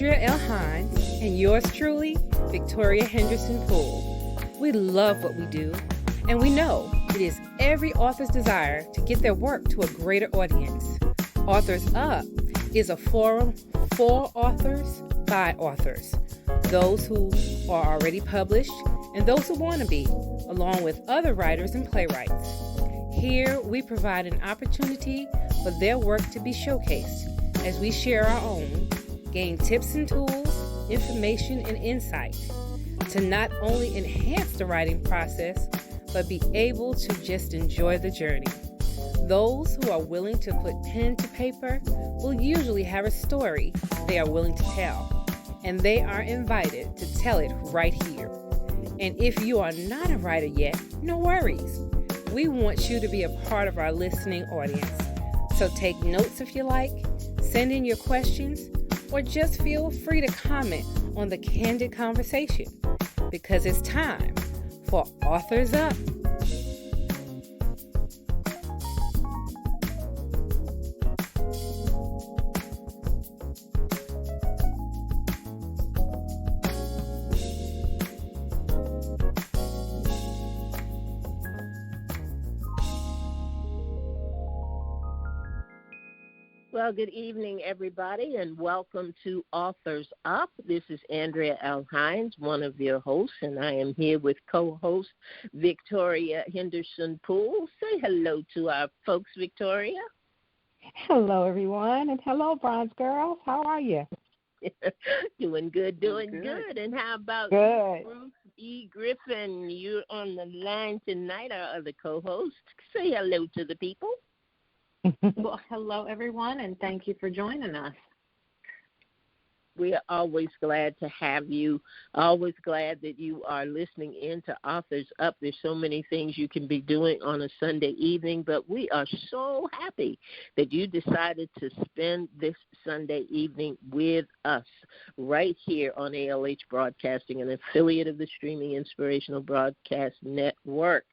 Andrea L. Hines, and yours truly, Victoria Henderson Poole. We love what we do, and we know it is every author's desire to get their work to a greater audience. Authors Up is a forum for authors by authors, those who are already published and those who want to be, along with other writers and playwrights. Here, we provide an opportunity for their work to be showcased as we share our own, gain tips and tools, information, and insight to not only enhance the writing process, but be able to just enjoy the journey. Those who are willing to put pen to paper will usually have a story they are willing to tell, and they are invited to tell it right here. And if you are not a writer yet, no worries. We want you to be a part of our listening audience. So take notes if you like, send in your questions, or just feel free to comment on the candid conversation, because it's time for Authors Up. Well, good evening, everybody, and welcome to Authors Up. This is Andrea L. Hines, one of your hosts, and I am here with co-host Victoria Henderson Poole. Say hello to our folks, Victoria. Hello, everyone, and hello, Bronze Girls. How are you? Doing good. And how about good. Bruce E. Griffin? You're on the line tonight, our other co-host. Say hello to the people. Well, hello, everyone, and thank you for joining us. We are always glad to have you, always glad that you are listening in to Authors Up. There's so many things you can be doing on a Sunday evening, but we are so happy that you decided to spend this Sunday evening with us right here on ALH Broadcasting, an affiliate of the Streaming Inspirational Broadcast Network.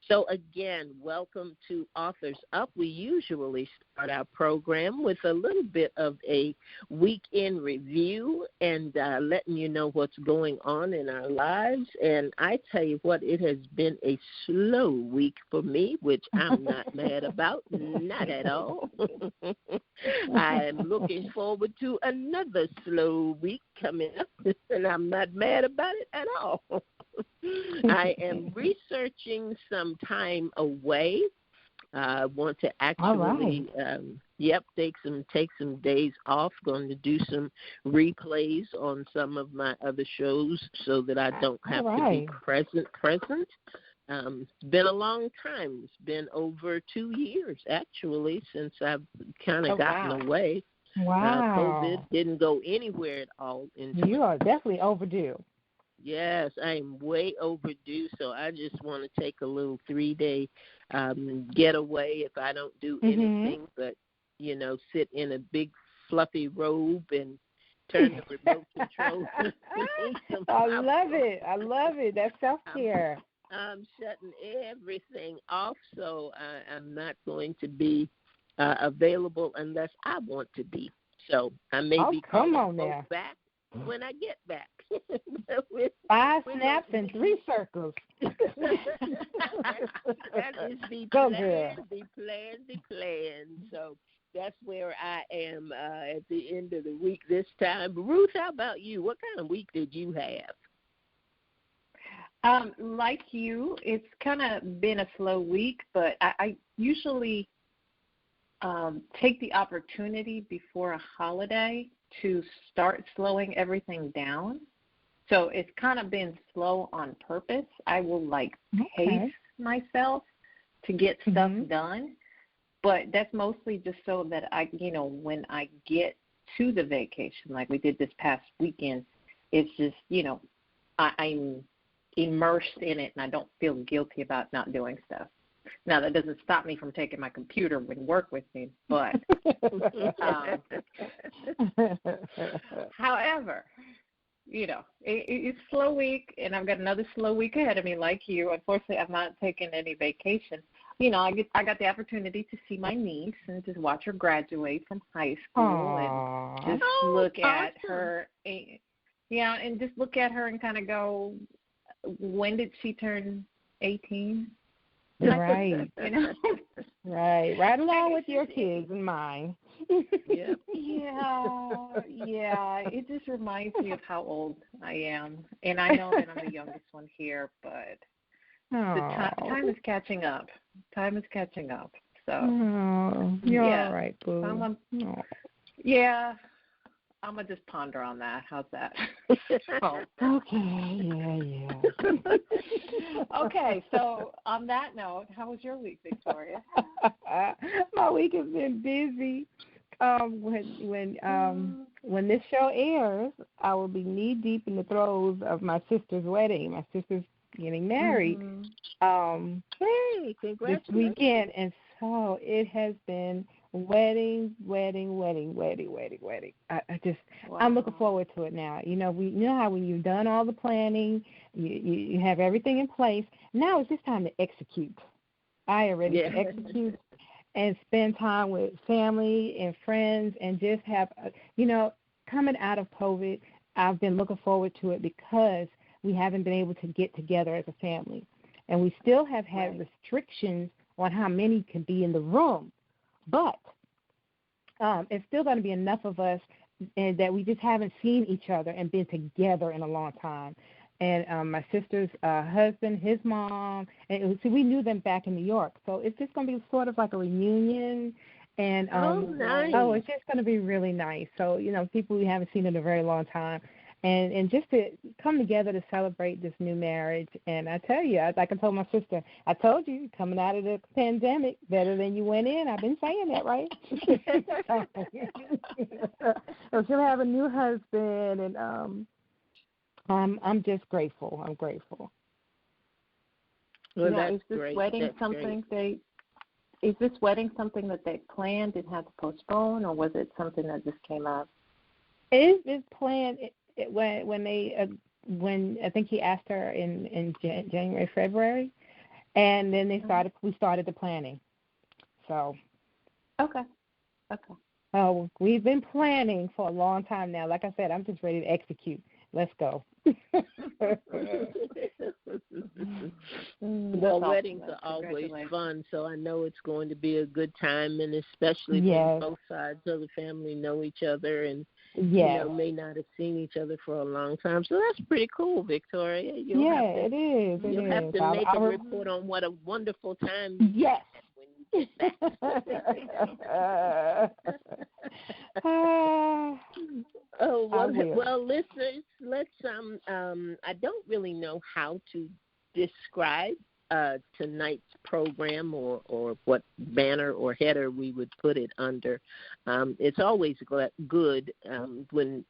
So, again, welcome to Authors Up. We usually start our program with a little bit of a weekend review and letting you know what's going on in our lives. And I tell you what, it has been a slow week for me, which I'm not mad about, not at all. I am looking forward to another slow week coming up, and I'm not mad about it at all. I am researching some time away. I want to actually, take some days off. Going to do some replays on some of my other shows so that I don't have to be present. It's been a long time. It's been over 2 years, actually, since I've kind of gotten away. Wow. COVID didn't go anywhere at all. You are definitely overdue. Yes, I'm way overdue, so I just want to take a little 3-day getaway if I don't do anything but, sit in a big fluffy robe and turn the remote control. I love it. That's self-care. I'm shutting everything off, so I'm not going to be available unless I want to be. So I may be calling folks back when I get back. 5 snaps and 3 circles. That is the plan. So that's where I am at the end of the week this time. Ruth, how about you? What kind of week did you have? Like you, it's kind of been a slow week, but I usually take the opportunity before a holiday to start slowing everything down. So it's kind of been slow on purpose. I will pace myself to get stuff done, but that's mostly just so that I, when I get to the vacation, like we did this past weekend, it's just, I'm immersed in it and I don't feel guilty about not doing stuff. Now, that doesn't stop me from taking my computer and work with me, but however, it's slow week, and I've got another slow week ahead of me like you. Unfortunately, I'm not taking any vacation, I got the opportunity to see my niece and just watch her graduate from high school. Aww. And just look at her. Yeah, and just look at her and kind of go, when did she turn 18? Right. Right along with your It's kids and mine. Yeah. Yeah. It just reminds me of how old I am, and I know that I'm the youngest one here, but the time is catching up. Time is catching up. So you're yeah. all right, boo. Yeah. I'm going to just ponder on that. How's that? Okay, yeah. Okay, so on that note, how was your week, Victoria? My week has been busy. When this show airs, I will be knee deep in the throes of my sister's wedding. My sister's getting married. Hey, congratulations. This weekend, and so it has been wedding. I'm looking forward to it now. You know how when you've done all the planning, you have everything in place. Now it's just time to execute. I am ready to execute and spend time with family and friends and just have, coming out of COVID, I've been looking forward to it because we haven't been able to get together as a family. And we still have had restrictions on how many can be in the room. But it's still going to be enough of us and that we just haven't seen each other and been together in a long time. And my sister's husband, his mom, and we knew them back in New York. So it's just going to be sort of like a reunion. And nice. it's just going to be really nice. So, people we haven't seen in a very long time. And just to come together to celebrate this new marriage. And I tell you, like I told my sister, I told you, coming out of the pandemic, better than you went in. I've been saying that, right? So she'll have a new husband, and I'm just grateful. I'm grateful. Well, is this wedding something Is this wedding something that they planned and had to postpone, or was it something that just came up? It's planned. When I think he asked her in January, February, and then we started the planning. So. Okay. Oh, we've been planning for a long time now. Like I said, I'm just ready to execute. Let's go. Well, weddings are always fun, so I know it's going to be a good time, and especially when both sides of the family know each other and may not have seen each other for a long time. So that's pretty cool, Victoria. It is. You'll have to make a report on what a wonderful time you had when you get back. Well, listeners, let's I don't really know how to describe tonight's program or what banner or header we would put it under. It's always good when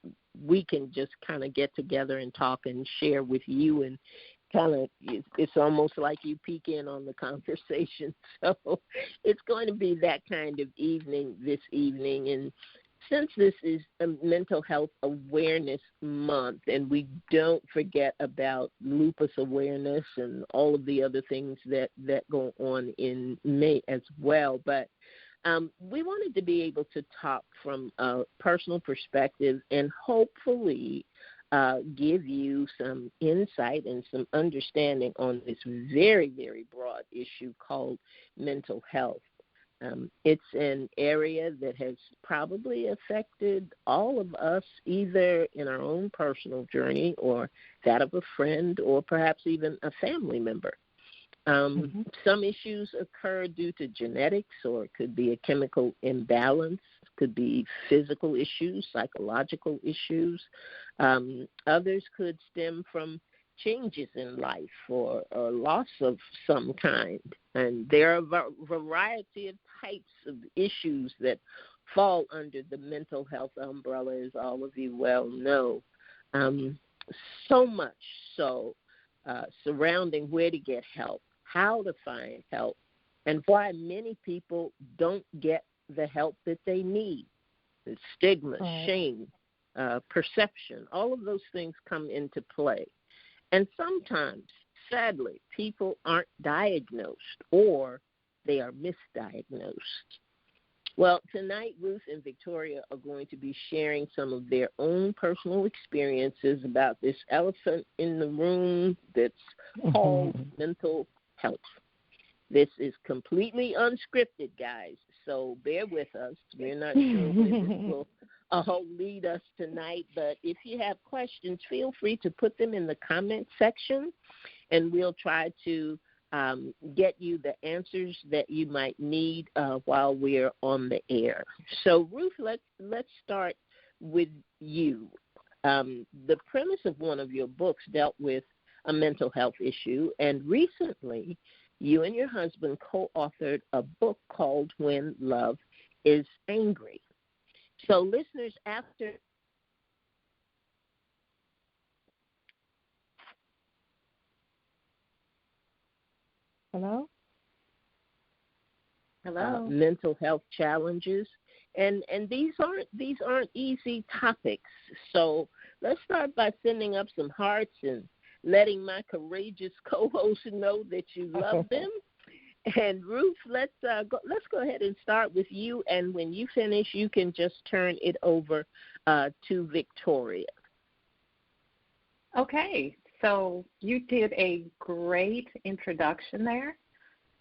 we can just kind of get together and talk and share with you, and kind of it's almost like you peek in on the conversation. So it's going to be that kind of evening this evening. And since this is a Mental Health Awareness Month, and we don't forget about lupus awareness and all of the other things that go on in May as well, but we wanted to be able to talk from a personal perspective and hopefully give you some insight and some understanding on this very, very broad issue called mental health. It's an area that has probably affected all of us, either in our own personal journey or that of a friend or perhaps even a family member. Some issues occur due to genetics, or it could be a chemical imbalance, could be physical issues, psychological issues. Others could stem from changes in life or loss of some kind. And there are a variety of types of issues that fall under the mental health umbrella, as all of you well know. So much so surrounding where to get help, how to find help, and why many people don't get the help that they need. The stigma, shame, perception, all of those things come into play. And sometimes, sadly, people aren't diagnosed or they are misdiagnosed. Well, tonight, Ruth and Victoria are going to be sharing some of their own personal experiences about this elephant in the room that's called mental health. This is completely unscripted, guys, so bear with us. We're not sure where this will lead us tonight, but if you have questions, feel free to put them in the comment section, and we'll try to get you the answers that you might need while we're on the air. So, Ruth, let's start with you. The premise of one of your books dealt with a mental health issue, and recently you and your husband co-authored a book called When Love is Angry. So listeners, after Hello? mental health challenges, and these aren't easy topics. So let's start by sending up some hearts and letting my courageous co-host know that you love them. And Ruth, let's go ahead and start with you. And when you finish, you can just turn it over to Victoria. Okay, so you did a great introduction there.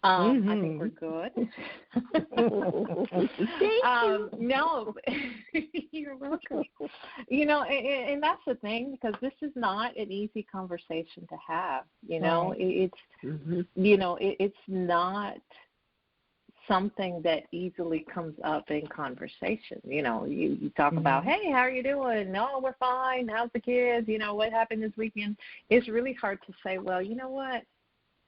I think we're good. No, you're welcome. You know, and that's the thing, because this is not an easy conversation to have. You know, it's you know, it's not something that easily comes up in conversation. You know, you talk about, hey, how are you doing? No, we're fine. How's the kids? You know, what happened this weekend? It's really hard to say, well, you know what?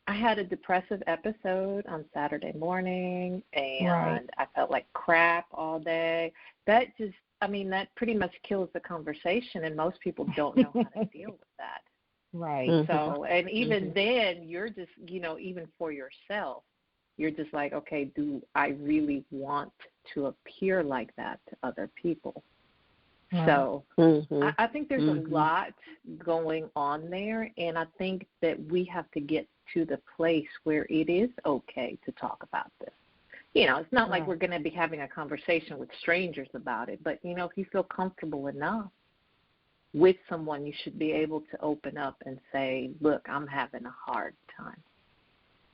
I had a depressive episode on Saturday morning, and I felt like crap all day. That pretty much kills the conversation, and most people don't know how to deal with that. Right. So, and even then, you're just, you know, even for yourself, you're just like, okay, do I really want to appear like that to other people? So I think there's a lot going on there, and I think that we have to get to the place where it is okay to talk about this. You know, it's not like we're going to be having a conversation with strangers about it, but, you know, if you feel comfortable enough with someone, you should be able to open up and say, look, I'm having a hard time.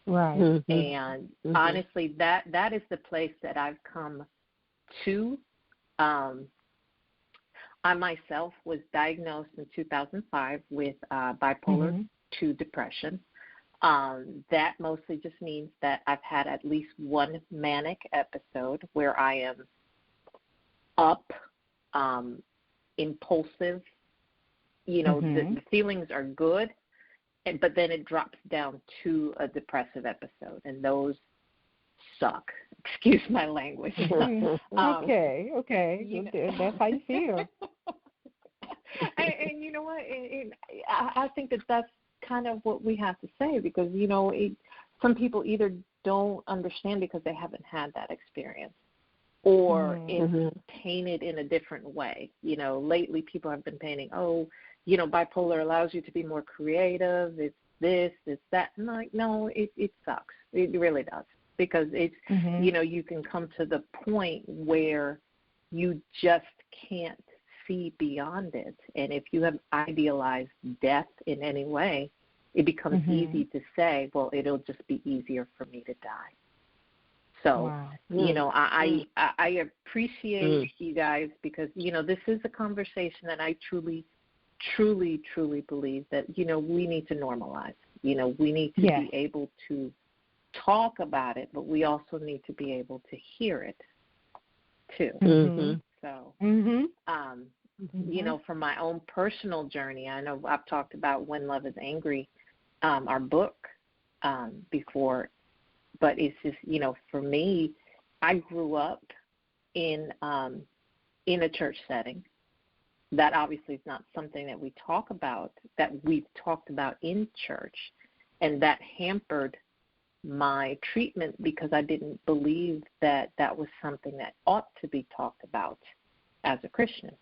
Right. And honestly, that is the place that I've come to. I myself was diagnosed in 2005 with bipolar 2 depression. That mostly just means that I've had at least one manic episode where I am up, impulsive. You know, the feelings are good, but then it drops down to a depressive episode, and those suck. Excuse my language. Okay. You know. That's how you feel. And you know what? I think that's kind of what we have to say, because, you know, some people either don't understand because they haven't had that experience, or it's painted in a different way. You know, lately people have been painting, oh, you know, bipolar allows you to be more creative. It's this, it's that. No, it sucks. It really does. Because it's, you know, you can come to the point where you just can't see beyond it. And if you have idealized death in any way, it becomes easy to say, well, it'll just be easier for me to die. So, you know, I appreciate you guys, because, you know, this is a conversation that I truly believe that, you know, we need to normalize. You know, we need to be able to talk about it, but we also need to be able to hear it too. So, you know, from my own personal journey, I know I've talked about When Love is Angry, our book, before, but it's just, you know, for me, I grew up in a church setting. That obviously is not something that we talk about, that we've talked about in church, and that hampered my treatment because I didn't believe that that was something that ought to be talked about as a Christian.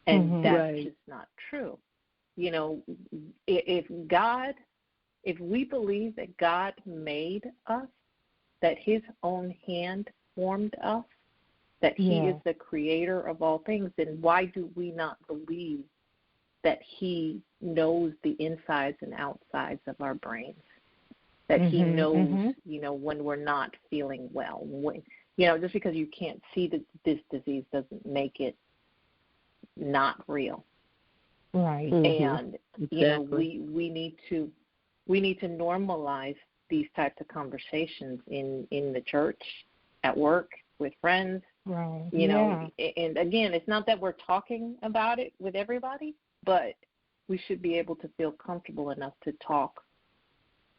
And that's just not true. You know, if we believe that God made us that his own hand formed us, that he is the creator of all things, then why do we not believe that he knows the insides and outsides of our brains, that he knows, when we're not feeling well? Just because you can't see this disease doesn't make it not real. Right. And, we need to normalize these types of conversations in the church, at work, with friends. Right. And again, it's not that we're talking about it with everybody, but we should be able to feel comfortable enough to talk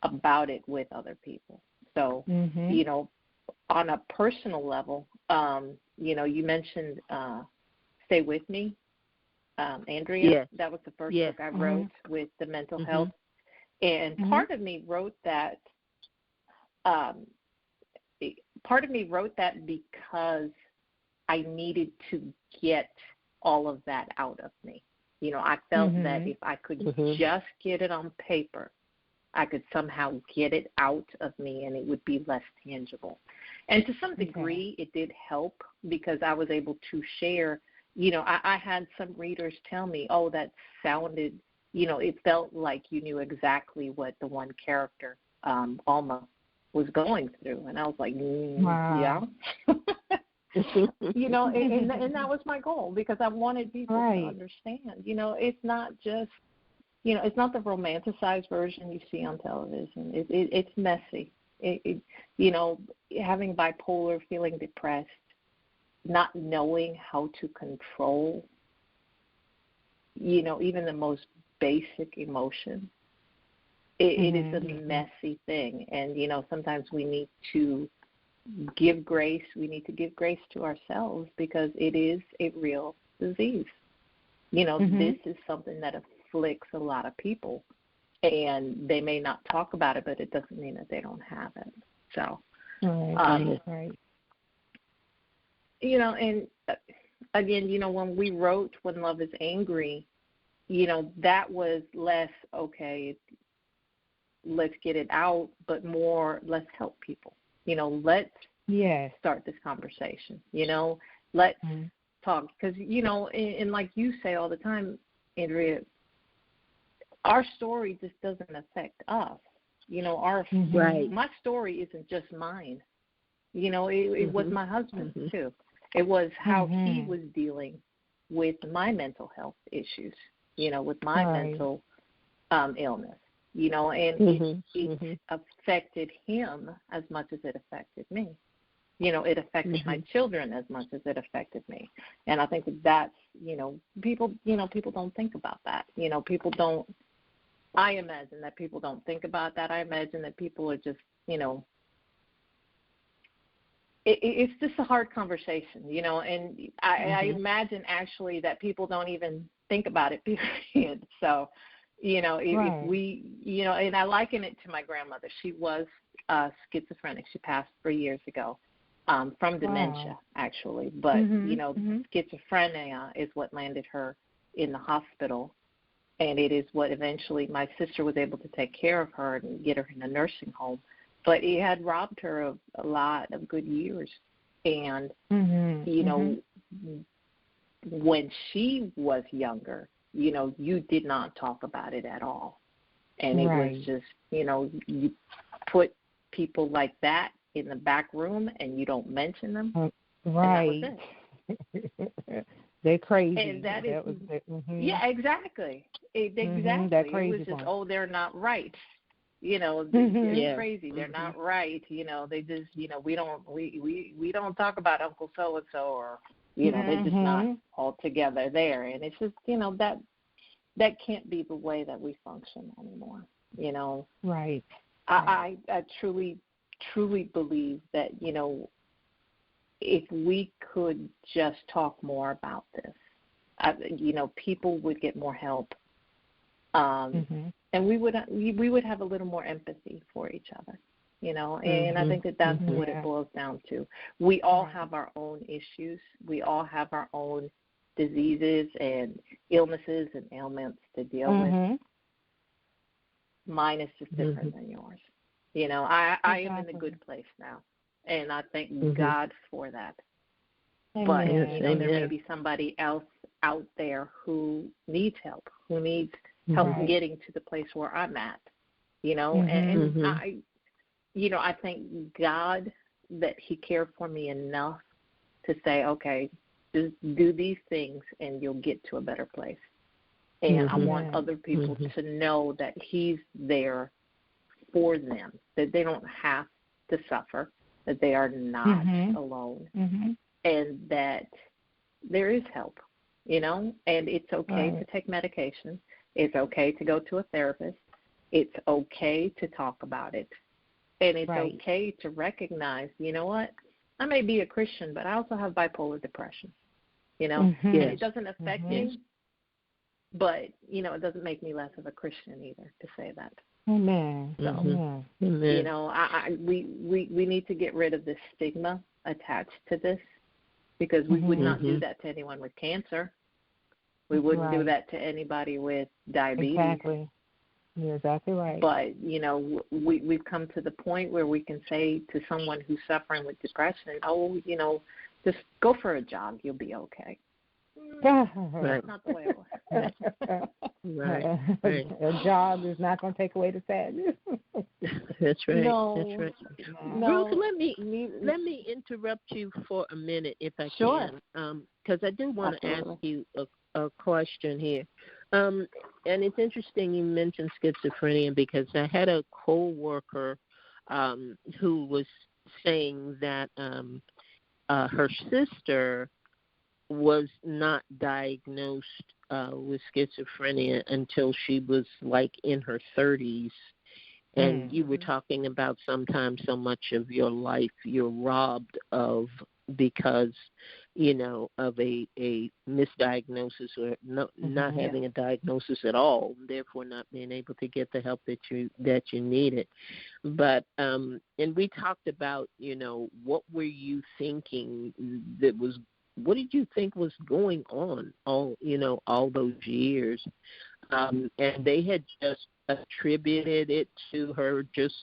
about it with other people. So, on a personal level, you mentioned Stay With Me, Andrea. Yes. That was the first book I wrote with the mental health. And part of me wrote that because I needed to get all of that out of me. I felt that if I could just get it on paper, I could somehow get it out of me and it would be less tangible. And to some degree, it did help because I was able to share. I had some readers tell me, oh, that sounded, it felt like you knew exactly what the one character, Alma, was going through. And I was like, yeah. And that was my goal because I wanted people to understand. It's not just, it's not the romanticized version you see on television. It's messy. Having bipolar, feeling depressed, not knowing how to control, even the most basic emotion. It is a messy thing. And, sometimes we need to give grace. We need to give grace to ourselves because it is a real disease. This is something that afflicts a lot of people. And they may not talk about it, but it doesn't mean that they don't have it. So, right. And again, when we wrote When Love is Angry, that was less, okay, let's get it out, but more, let's help people. Let's start this conversation. Let's talk. Because, and like you say all the time, Andrea, our story just doesn't affect us. My story isn't just mine. It was my husband's too. It was how he was dealing with my mental health issues, with my mental illness, and it affected him as much as it affected me. It affected my children as much as it affected me. And I think that's, people don't think about that. People don't, I imagine that people don't think about that. I imagine that people are just, it's just a hard conversation, and I imagine actually that people don't even think about it, period. So, if we, and I liken it to my grandmother. She was schizophrenic. She passed 3 years ago from dementia, actually. But, schizophrenia is what landed her in the hospital, and it is what eventually my sister was able to take care of her and get her in a nursing home. But it had robbed her of a lot of good years. And, when she was younger, you did not talk about it at all. And it was just, you put people like that in the back room and you don't mention them. Right. And that was it. They're crazy. And that is, yeah, exactly. Exactly. That crazy it was just, part. they're not right. They're crazy. They're not right. They just, we don't talk about Uncle so-and-so or, they're just not all together there. And it's just, that can't be the way that we function anymore, Right. I truly believe that, if we could just talk more about this, people would get more help. And we would have a little more empathy for each other, and I think that's what it boils down to. We all have our own issues. We all have our own diseases and illnesses and ailments to deal with. Mine is just different than yours. I am in a good place now. and I thank Mm-hmm. God for that. Amen. But Yes, there may amen. be somebody else out there who needs help, who needs help Right. getting to the place where I'm at. And Mhm. I thank God that He cared for me enough to say, okay, just do these things and you'll get to a better place. And I want other people to know that He's there for them, that they don't have to suffer, that they are not alone, and that there is help, and it's okay to take medication. It's okay to go to a therapist. It's okay to talk about it. And it's okay to recognize, you know what, I may be a Christian, but I also have bipolar depression. It doesn't affect me, but, it doesn't make me less of a Christian either to say that. Amen. So, Amen. we need to get rid of this stigma attached to this, because we would not do that to anyone with cancer. We wouldn't do that to anybody with diabetes. Exactly. You're exactly right. But, we've come to the point where we can say to someone who's suffering with depression, just go for a jog, you'll be okay. That's not the way it works. Right. A job is not going to take away the sadness. That's right. No. That's right. No. Ruth, let me interrupt you for a minute if I Sure. can, because I do want to ask you a question here. And it's interesting you mentioned schizophrenia, because I had a coworker who was saying that her sister was not diagnosed with schizophrenia until she was like in her 30s. And you were talking about sometimes so much of your life you're robbed of because, of a misdiagnosis or not having a diagnosis at all, therefore not being able to get the help that you needed. But and we talked about, what were you thinking what did you think was going on all those years? And they had just attributed it to her just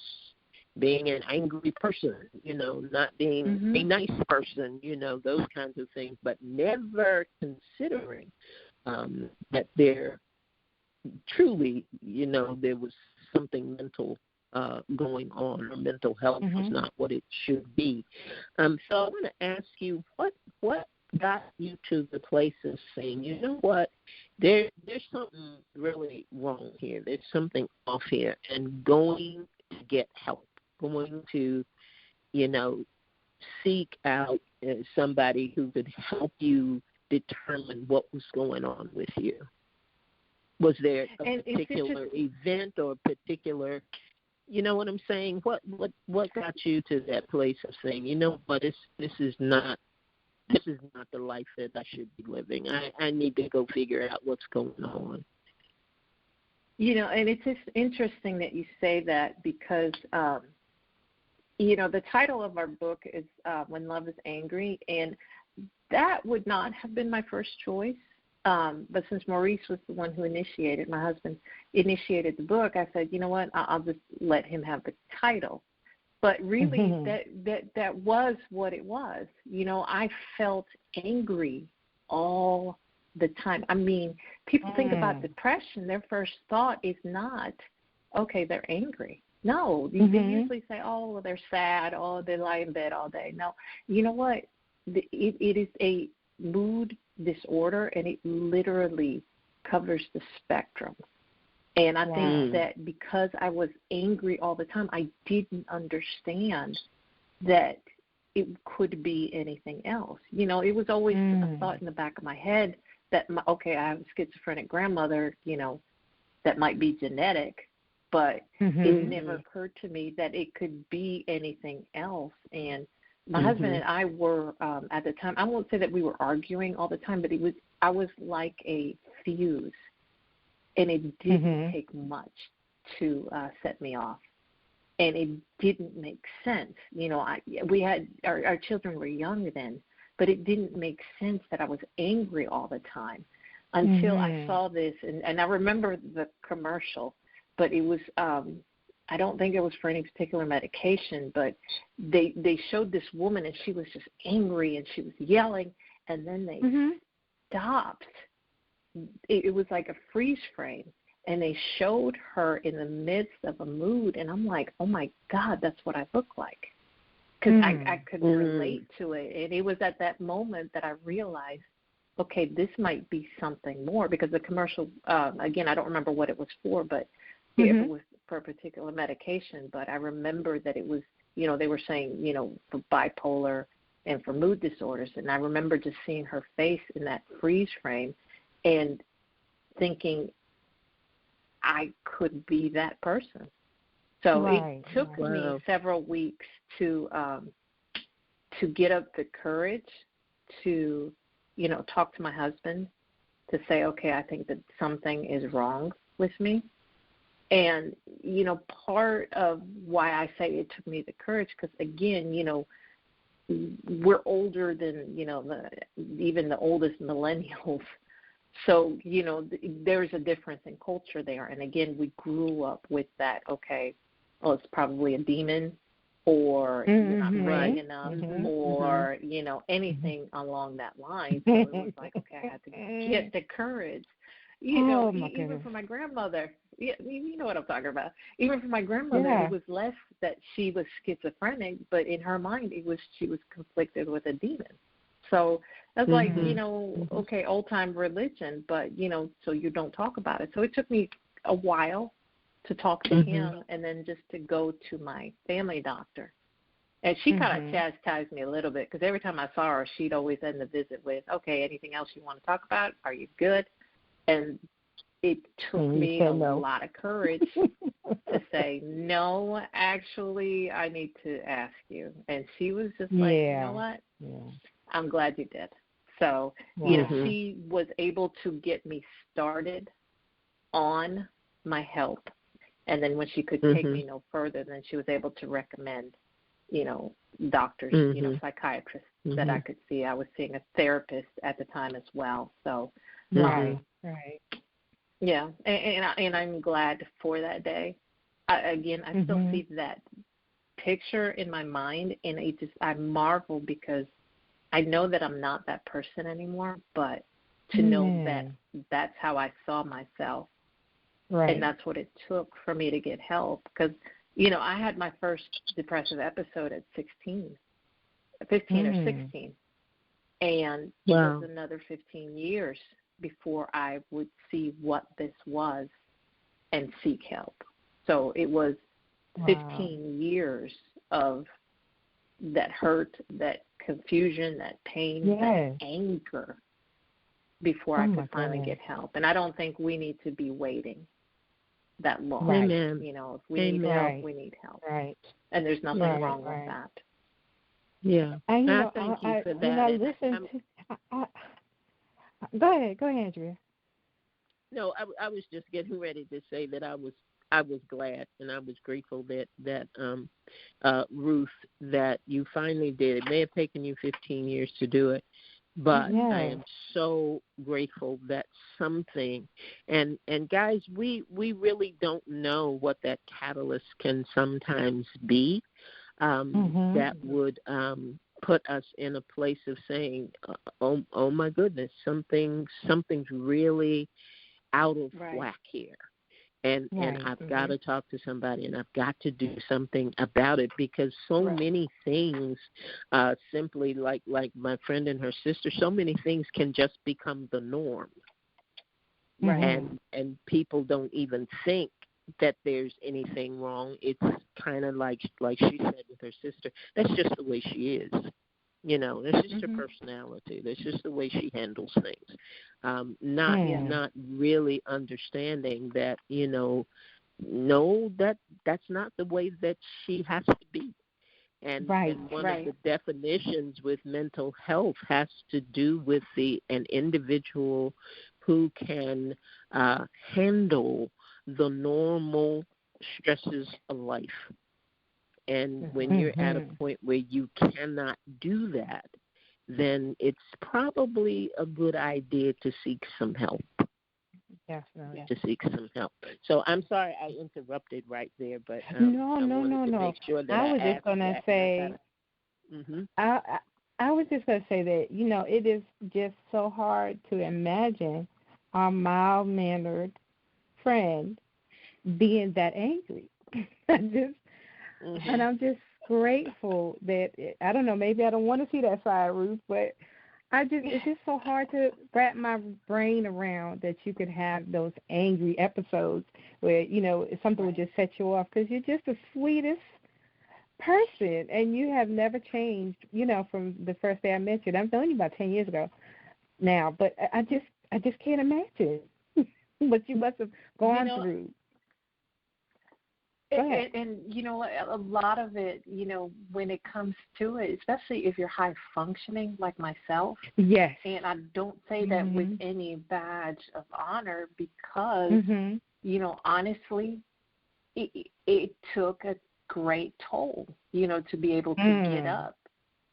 being an angry person, not being a nice person, those kinds of things, but never considering that there truly, there was something mental going on, or mental health was not what it should be. So I want to ask you, what got you to the place of saying, you know what, there's something really wrong here. There's something off here, and going to get help, going to, seek out somebody who could help you determine what was going on with you. Was there a particular event or a particular, you know what I'm saying? What got you to that place of saying, you know what, this is not the life that I should be living. I need to go figure out what's going on. And it's just interesting that you say that, because, the title of our book is When Love is Angry, and that would not have been my first choice. But since Maurice was the one who initiated, my husband initiated the book, I said, you know what, I'll just let him have the title. But really, that was what it was. I felt angry all the time. I mean, people think about depression, their first thought is not, okay, they're angry. No, they usually say, oh, well, they're sad, oh, they lie in bed all day. No, you know what? It is a mood disorder, and it literally covers the spectrum. And I think that because I was angry all the time, I didn't understand that it could be anything else. It was always a thought in the back of my head that, I have a schizophrenic grandmother, that might be genetic, but it never occurred to me that it could be anything else. And my husband and I were, at the time, I won't say that we were arguing all the time, but I was like a fuse. And it didn't take much to set me off. And it didn't make sense. We had our children were young then, but it didn't make sense that I was angry all the time until I saw this. And I remember the commercial, but it was I don't think it was for any particular medication, but they showed this woman, and she was just angry, and she was yelling, and then they stopped. It was like a freeze frame, and they showed her in the midst of a mood, and I'm like, oh, my God, that's what I look like. Because I could relate to it, and it was at that moment that I realized, okay, this might be something more, because the commercial, again, I don't remember what it was for, but it was for a particular medication, but I remember that it was, they were saying, for bipolar and for mood disorders, and I remember just seeing her face in that freeze frame and thinking I could be that person. So it took me several weeks to get up the courage to, talk to my husband, to say, okay, I think that something is wrong with me. And, part of why I say it took me the courage, because, again, we're older than, even the oldest millennials. So, there's a difference in culture there. And, again, we grew up with that, okay, well, it's probably a demon, or you're not praying enough, or, anything along that line. So it was like, okay, I had to get the courage. Even for my grandmother, you know what I'm talking about. Even for my grandmother, it was less that she was schizophrenic, but in her mind, she was conflicted with a demon. So that's like, okay, old-time religion, but, so you don't talk about it. So it took me a while to talk to him, and then just to go to my family doctor. And she kind of chastised me a little bit, because every time I saw her, she'd always end the visit with, okay, anything else you want to talk about? Are you good? And it took me a lot of courage to say, no, actually, I need to ask you. And she was just like, you know what? I'm glad you did. So, she was able to get me started on my help. And then when she could take me no further, then she was able to recommend, doctors, psychiatrists that I could see. I was seeing a therapist at the time as well. So, Right. Yeah, and I'm glad for that day. I still see that picture in my mind, and I marvel, because I know that I'm not that person anymore, but to know that that's how I saw myself, and that's what it took for me to get help. Because, I had my first depressive episode at 15 or 16, and it was another 15 years before I would see what this was and seek help. So it was 15 years of that hurt, that confusion, that pain, that anger before I could finally get help. And I don't think we need to be waiting that long. Amen. If we need help, we need help. Right. And there's nothing wrong with that. Yeah. And, I thank you for that. Go ahead, Andrea. No, I was just getting ready to say that I was glad and I was grateful that Ruth, that you finally did. It may have taken you 15 years to do it, but I am so grateful that something, and guys, we really don't know what that catalyst can sometimes be, that would put us in a place of saying, oh my goodness, something's really out of whack here. And I've got to talk to somebody, and I've got to do something about it, because so many things, simply like my friend and her sister, so many things can just become the norm. And people don't even think that there's anything wrong. It's kind of like she said with her sister, that's just the way she is. That's just her personality. That's just the way she handles things. Not really understanding that, no, that's not the way that she has to be. And one of the definitions with mental health has to do with an individual who can handle the normal stresses of life. And when you're at a point where you cannot do that, then it's probably a good idea to seek some help. Definitely. to seek some help. So I'm sorry I interrupted right there, but No. make sure that I was just going to say, I was just going to say that, it is just so hard to imagine our mild-mannered friend being that angry. And I'm just grateful that, I don't know, maybe I don't want to see that side, Ruth, but it's just so hard to wrap my brain around that you could have those angry episodes where, something would just set you off because you're just the sweetest person and you have never changed, from the first day I met you. And I've known you about 10 years ago now, but I just can't imagine what you must have gone through. And a lot of it, when it comes to it, especially if you're high functioning like myself. Yes. And I don't say that with any badge of honor because, honestly, it took a great toll, to be able to get up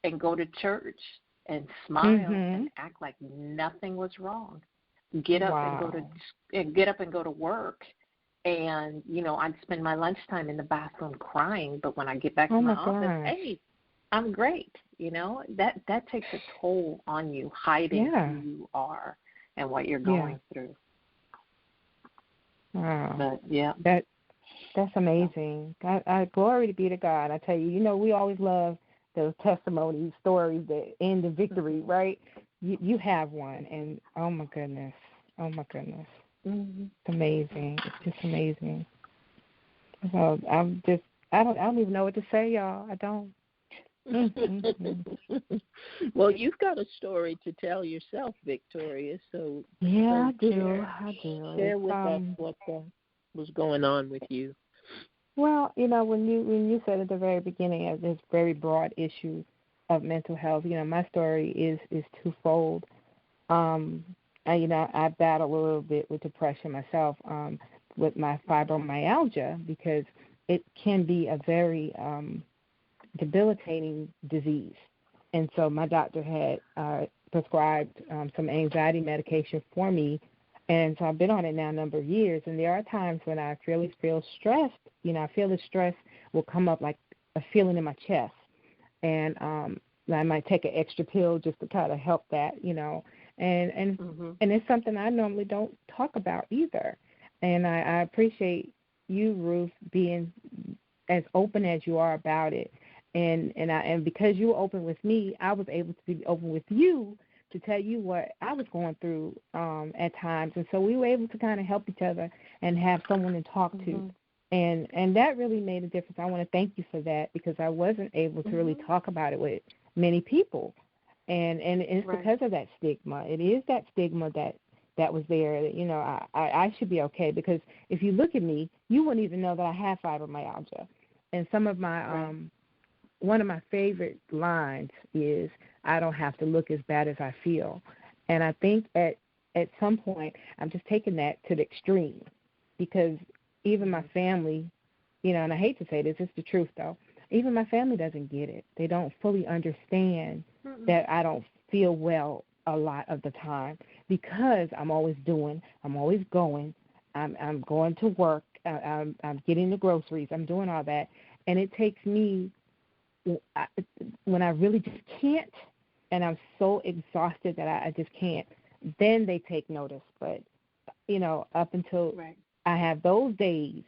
and go to church and smile and act like nothing was wrong. Get up and go to work. And, I'd spend my lunchtime in the bathroom crying, but when I get back to my office, hey, I'm great. That takes a toll on you, hiding who you are and what you're going through. Wow. But, yeah. That's amazing. Glory be to God. I tell you, we always love those testimony stories that end in victory, right? You have one, and oh, my goodness. Mm-hmm. It's amazing. It's just amazing. So I don't even know what to say, y'all. I don't. Well, you've got a story to tell yourself, Victoria. So I do. Share with us what was going on with you. Well, when you said at the very beginning of this very broad issue of mental health, my story is twofold. I battle a little bit with depression myself with my fibromyalgia because it can be a very debilitating disease. And so my doctor had prescribed some anxiety medication for me, and so I've been on it now a number of years. And there are times when I really feel stressed. I feel the stress will come up like a feeling in my chest. And I might take an extra pill just to try to help that, And it's something I normally don't talk about either. And I appreciate you, Ruth, being as open as you are about it. And because you were open with me, I was able to be open with you to tell you what I was going through at times. And so we were able to kind of help each other and have someone to talk to. And that really made a difference. I want to thank you for that because I wasn't able to really talk about it with many people. And it's because of that stigma. It is that stigma that was there. That, I should be okay because if you look at me, you wouldn't even know that I have fibromyalgia. And some of my one of my favorite lines is, "I don't have to look as bad as I feel." And I think at some point I'm just taking that to the extreme because even my family, and I hate to say this, it's the truth though. Even my family doesn't get it. They don't fully understand that I don't feel well a lot of the time because I'm always doing, I'm always going, I'm going to work, I'm getting the groceries, I'm doing all that. And it takes me, when I really just can't, and I'm so exhausted that I just can't, then they take notice. But, up until I have those days,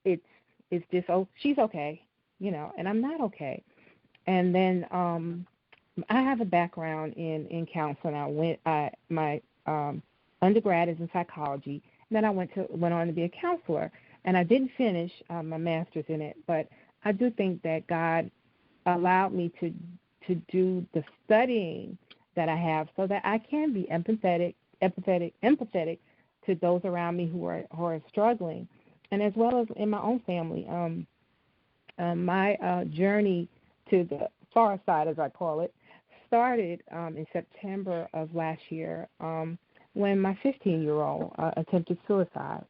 it's just, oh, she's okay. And I'm not okay. And then I have a background in counseling. My undergrad is in psychology. And then I went on to be a counselor. And I didn't finish my master's in it, but I do think that God allowed me to do the studying that I have so that I can be empathetic to those around me who are struggling, and as well as in my own family. My journey to the far side, as I call it, started in September of last year when my 15-year-old attempted suicide.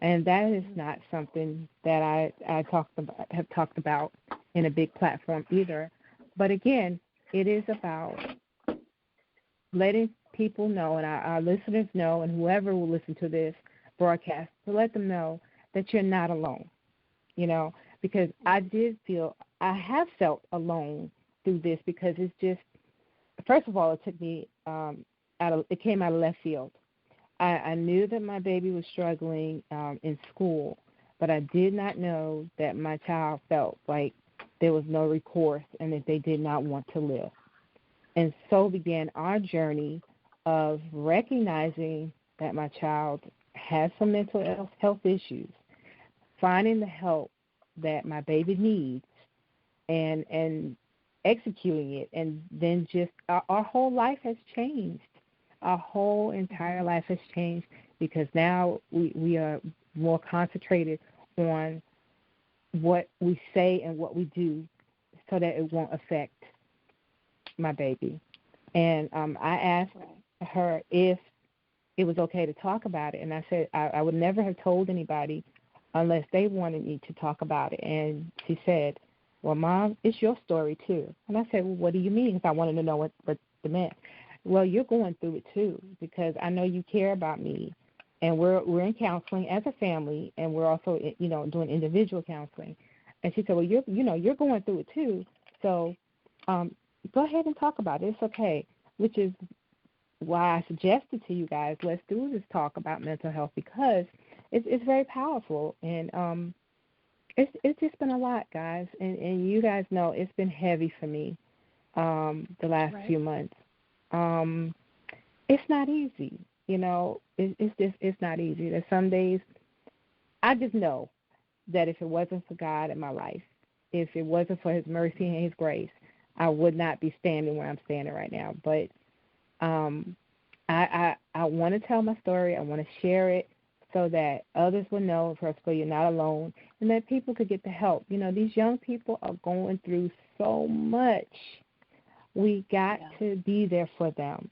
And that is not something that I have talked about in a big platform either. But again, it is about letting people know, and our listeners know, and whoever will listen to this, broadcast to let them know that you're not alone, because I have felt alone through this, because it's just, first of all, it took me it came out of left field. I knew that my baby was struggling in school, but I did not know that my child felt like there was no recourse and that they did not want to live. And so began our journey of recognizing that my child has some mental health issues, finding the help that my baby needs, and executing it. And then just our whole life has changed. Our whole entire life has changed, because now we are more concentrated on what we say and what we do so that it won't affect my baby. And I asked her if it was okay to talk about it, and I said I would never have told anybody unless they wanted me to talk about it. And she said, well, Mom, it's your story too. And I said, well, what do you mean? Because I wanted to know what the meant. Well, you're going through it too, because I know you care about me, and we're in counseling as a family, and we're also doing individual counseling. And she said, well, you're going through it too, so go ahead and talk about it. It's okay, which is why I suggested to you guys, let's do this talk about mental health, because it's very powerful, and it's just been a lot, guys, and you guys know it's been heavy for me the last few months. It's not easy, it's not easy. There's some days I just know that if it wasn't for God in my life, if it wasn't for his mercy and his grace, I would not be standing where I'm standing right now. But I want to tell my story. I want to share it so that others will know, first of all, you're not alone, and that people could get the help. These young people are going through so much. We got to be there for them.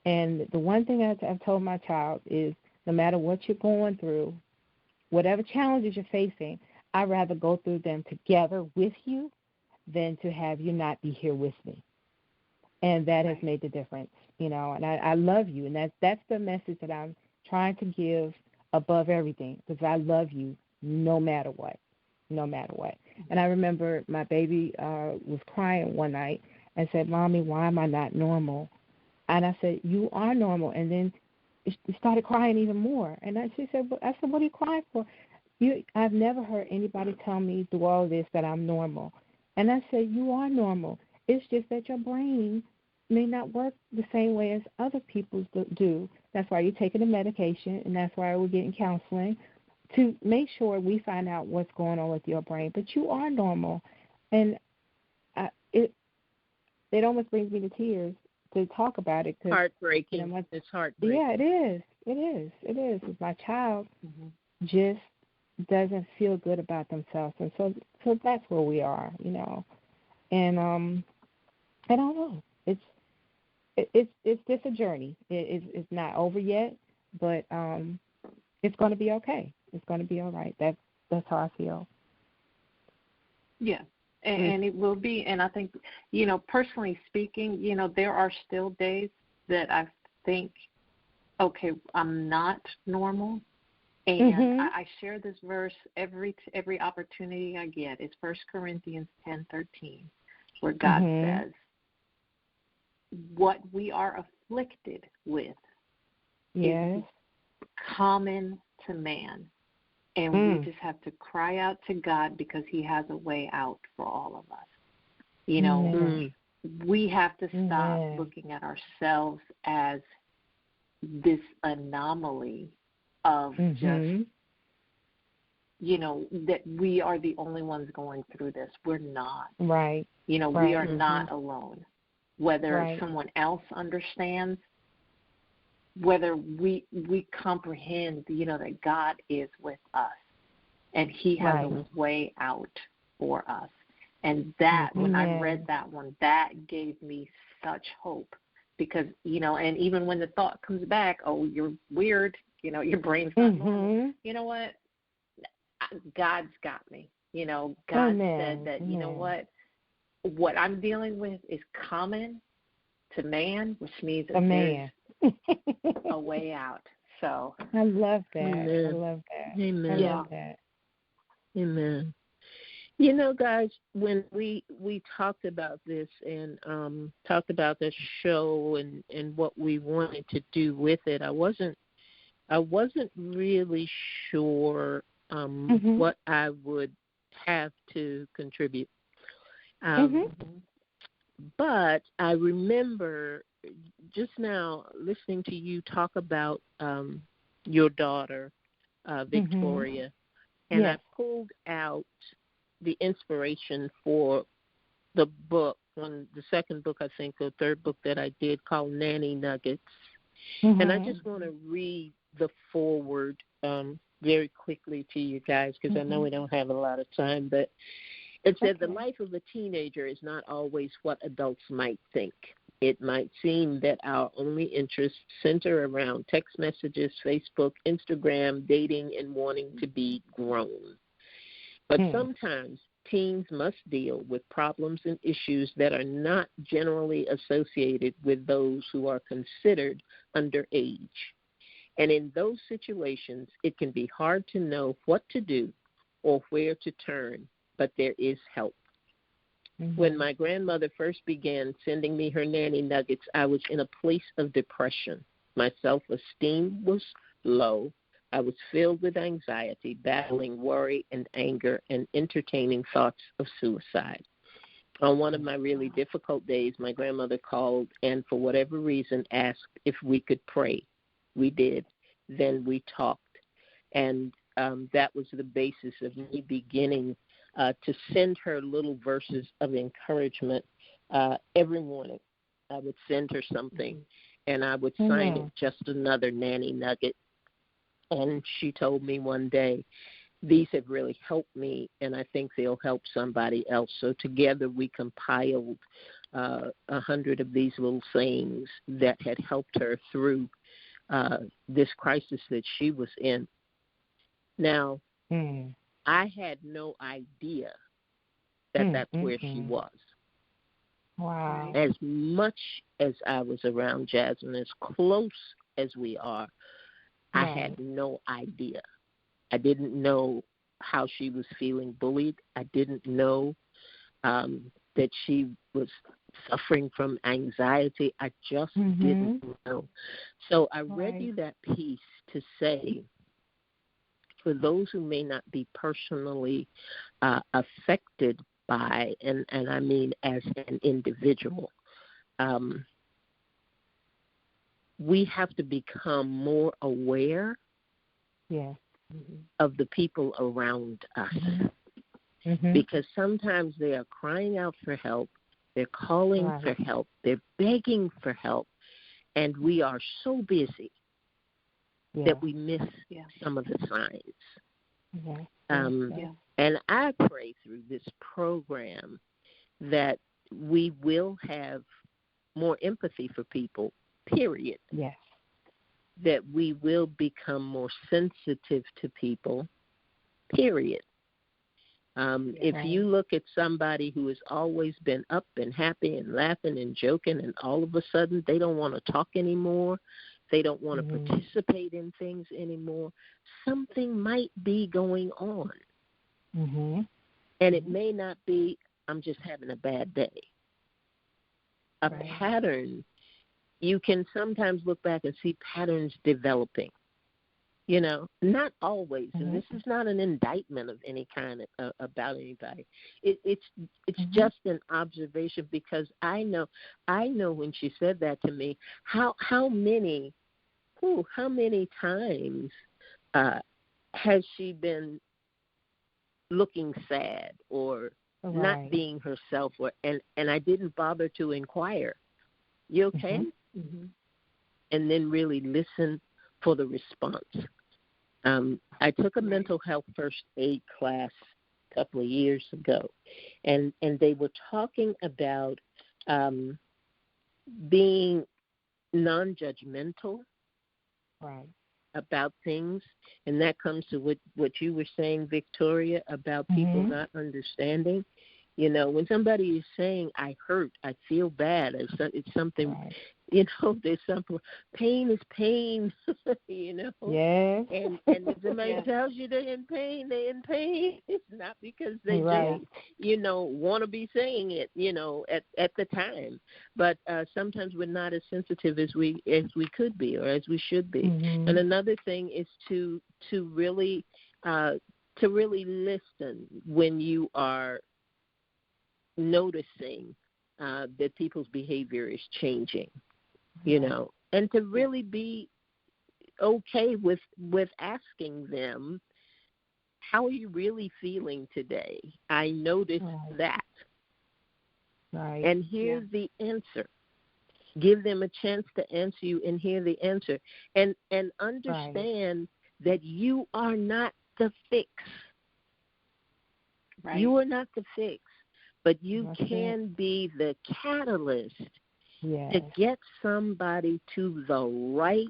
And the one thing I've told my child is, no matter what you're going through, whatever challenges you're facing, I'd rather go through them together with you than to have you not be here with me. And that has made the difference, and I love you. And that's the message that I'm trying to give above everything, because I love you no matter what. And I remember my baby was crying one night and said, Mommy, why am I not normal? And I said, you are normal. And then she started crying even more. And she said, what are you crying for? I've never heard anybody tell me through all this that I'm normal. And I said, you are normal. It's just that your brain may not work the same way as other people's do. That's why you're taking the medication, and that's why we're getting counseling to make sure we find out what's going on with your brain. But you are normal. And it almost brings me to tears to talk about it. Heartbreaking. It's heartbreaking. Yeah, it is. It's my child just doesn't feel good about themselves, and so that's where we are, And I don't know. It's just a journey. It's not over yet, but it's going to be okay. It's going to be all right. That's how I feel. Yeah. And it will be, and I think, personally speaking, there are still days that I think, okay, I'm not normal. And I share this verse every opportunity I get. It's 1 Corinthians 10:13, where God says, what we are afflicted with is common to man. And we just have to cry out to God, because he has a way out for all of us. We have to stop looking at ourselves as this anomaly of just, that we are the only ones going through this. We're not. Right. We are not alone. Whether someone else understands, whether we comprehend, that God is with us and he has a way out for us. And that, when I read that one, that gave me such hope, because, and even when the thought comes back, oh, you're weird, your brain's not normal. You know what? God's got me. God said that, what I'm dealing with is common to man, which means that there's a way out. So I love that. Amen. I love that. Amen. I Yeah. love that. Amen. You know, guys, when we talked about this and talked about the show and what we wanted to do with it, I wasn't really sure what I would have to contribute. But I remember just now listening to you talk about your daughter, Victoria, and Yes. I pulled out the inspiration for the book, the second book, I think, or third book that I did called Nanny Nuggets. And I just want to read the foreword very quickly to you guys because I know we don't have a lot of time. But it said, the life of a teenager is not always what adults might think. It might seem that our only interests center around text messages, Facebook, Instagram, dating, and wanting to be grown. But sometimes teens must deal with problems and issues that are not generally associated with those who are considered underage. And in those situations, it can be hard to know what to do or where to turn, but there is help. When my grandmother first began sending me her nanny nuggets, I was in a place of depression. My self-esteem was low. I was filled with anxiety, battling worry and anger, and entertaining thoughts of suicide. On one of my really difficult days, my grandmother called and, for whatever reason, asked if we could pray. We did. Then we talked. And that was the basis of me beginning to send her little verses of encouragement every morning. I would send her something, and I would sign it just another nanny nugget. And she told me one day, these have really helped me, and I think they'll help somebody else. So together we compiled 100 of these little sayings that had helped her through this crisis that she was in. Now, I had no idea that that's where she was. Wow. As much as I was around Jasmine, as close as we are, I had no idea. I didn't know how she was feeling bullied. I didn't know that she was suffering from anxiety. I just didn't know. So I read you that piece to say, for those who may not be personally affected by, and I mean as an individual, we have to become more aware of the people around us. Because sometimes they are crying out for help, they're calling for help, they're begging for help, and we are so busy that we miss some of the signs. And I pray through this program that we will have more empathy for people, period. Yes. That we will become more sensitive to people, period. If you look at somebody who has always been up and happy and laughing and joking, and all of a sudden they don't want to talk anymore, they don't want to participate in things anymore, something might be going on. And it may not be, I'm just having a bad day. A pattern, you can sometimes look back and see patterns developing. You know, not always, and this is not an indictment of any kind about anybody. It's just an observation, because I know when she said that to me, how many times has she been looking sad or not being herself, and I didn't bother to inquire, you okay? And then really listen for the response. I took a mental health first aid class a couple of years ago, and they were talking about being non-judgmental about things, and that comes to what you were saying, Victoria, about people not understanding. When somebody is saying, I hurt, I feel bad, it's something, Right. There's something, pain is pain, Yes. And if somebody tells you they're in pain, It's not because they Right. just, want to be saying it, at the time. But sometimes we're not as sensitive as we could be or as we should be. Mm-hmm. And another thing is to really listen when you are noticing that people's behavior is changing, and to really be okay with asking them, how are you really feeling today? I noticed that. Right. And here's the answer. Give them a chance to answer you and hear the answer. And understand that you are not the fix. Right. You are not the fix, but you That's can be the catalyst Yes. to get somebody to the right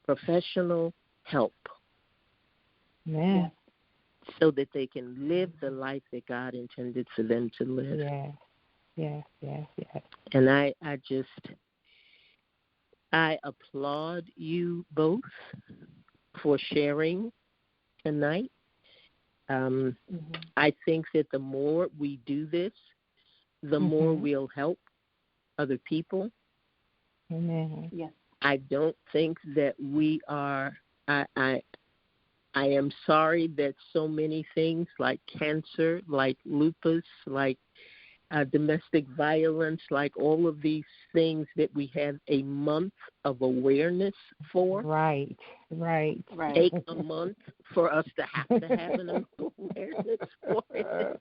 professional help Yeah. so that they can live the life that God intended for them to live. Yes. Yes. Yes. Yes. And I applaud you both for sharing tonight. I think that the more we do this, the more we'll help other people. Amen. Yes. I don't think that we are I am sorry that so many things like cancer, like lupus, like domestic violence, like all of these things that we have a month of awareness for. Right. Take a month for us to have an awareness for it.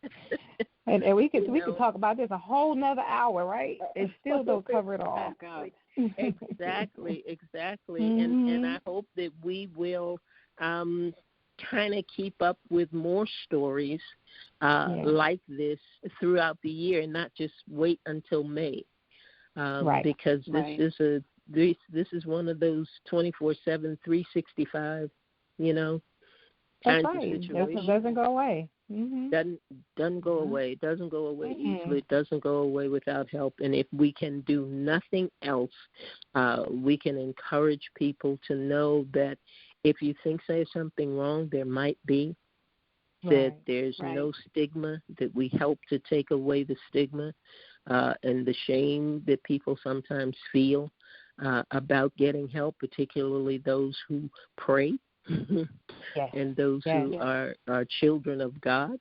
And we could talk about this a whole nother hour, right? And still don't cover it all. Exactly. And I hope that we will kind of keep up with more stories like this throughout the year, and not just wait until May, because this is one of those 24/7, 365, That's kinds right. of situations. It doesn't go away. Doesn't go away. It doesn't go away easily. It doesn't go away without help. And if we can do nothing else, we can encourage people to know that if you think there's something wrong, there might be. That there's no stigma, that we help to take away the stigma and the shame that people sometimes feel about getting help, particularly those who pray and those who are children of God.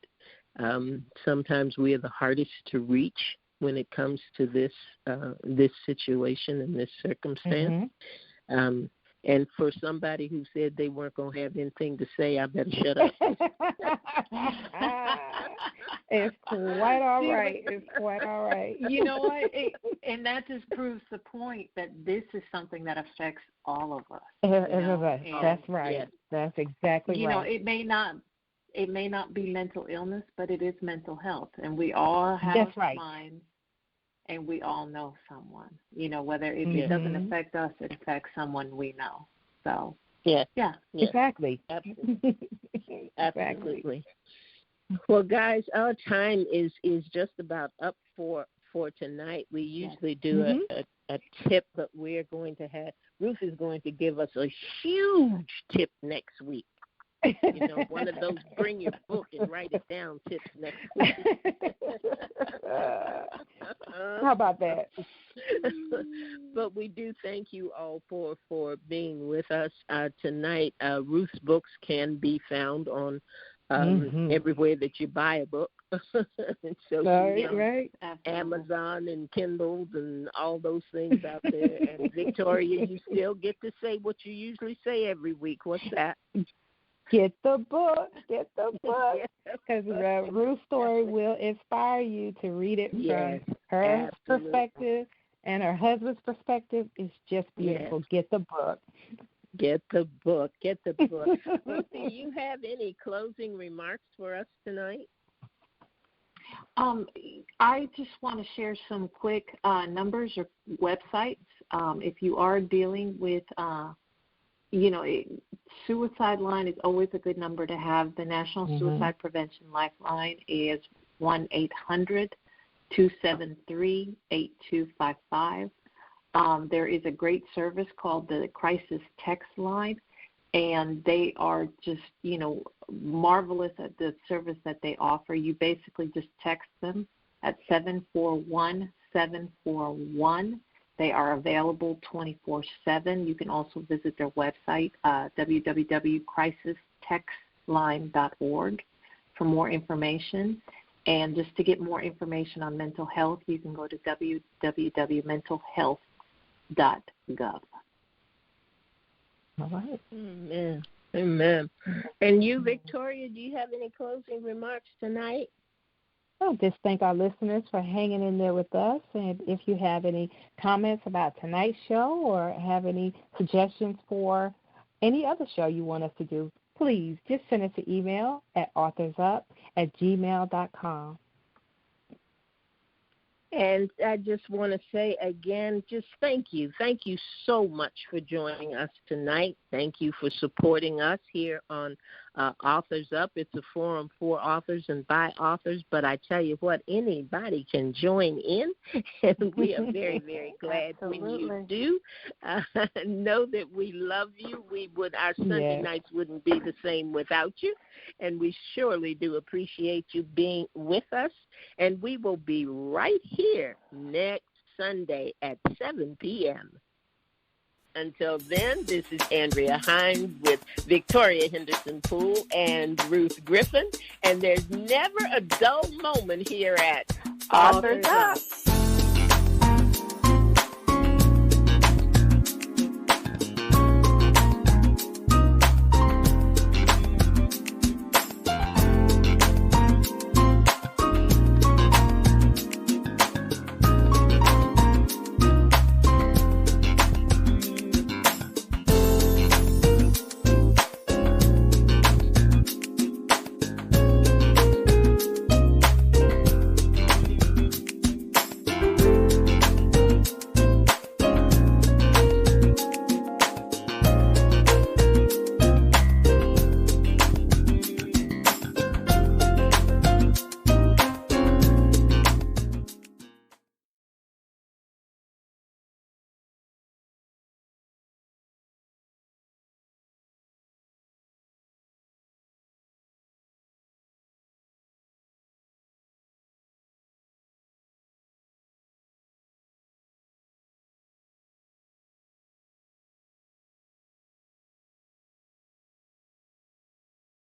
Sometimes we are the hardest to reach when it comes to this situation and this circumstance. And for somebody who said they weren't going to have anything to say, I better shut up. It's quite all right. It's quite all right. You know what? And that just proves the point that this is something that affects all of us. That's right. Yes. That's exactly right. It may not be mental illness, but it is mental health. And we all have minds. And we all know someone, whether it doesn't affect us, it affects someone we know. So, yeah. Exactly. Absolutely. Well, guys, our time is just about up for tonight. We usually do a tip, but we're going to Ruth is going to give us a huge tip next week. One of those bring your book and write it down tips next week. How about that? But we do thank you all for being with us tonight. Ruth's books can be found on everywhere that you buy a book. So Amazon and Kindles and all those things out there. And Victoria, you still get to say what you usually say every week. What's that? Get the book, because Ruth's story will inspire you to read it from her perspective and her husband's perspective. It's just beautiful. Yes. Get the book. Get the book. Ruth, do you have any closing remarks for us tonight? I just want to share some quick numbers or websites. If you are dealing with suicide line is always a good number to have. The National Suicide Prevention Lifeline is 1-800-273-8255. There is a great service called the Crisis Text Line, and they are just, marvelous at the service that they offer. You basically just text them at 741-741. They are available 24/7. You can also visit their website, www.crisistextline.org, for more information. And just to get more information on mental health, you can go to www.mentalhealth.gov. All right. Amen. Amen. And you, Victoria, do you have any closing remarks tonight? I'll just thank our listeners for hanging in there with us. And if you have any comments about tonight's show or have any suggestions for any other show you want us to do, please just send us an email at authorsup@gmail.com. And I just want to say again, just thank you. Thank you so much for joining us tonight. Thank you for supporting us here on Authors Up. It's a forum for authors and by authors, but I tell you what, anybody can join in, and we are very, very glad when you do. Know that we love you. Our Sunday nights wouldn't be the same without you, and we surely do appreciate you being with us, and we will be right here next Sunday at 7 p.m. Until then, this is Andrea Hines with Victoria Henderson Poole and Ruth Griffin, and there's never a dull moment here at Authors Up.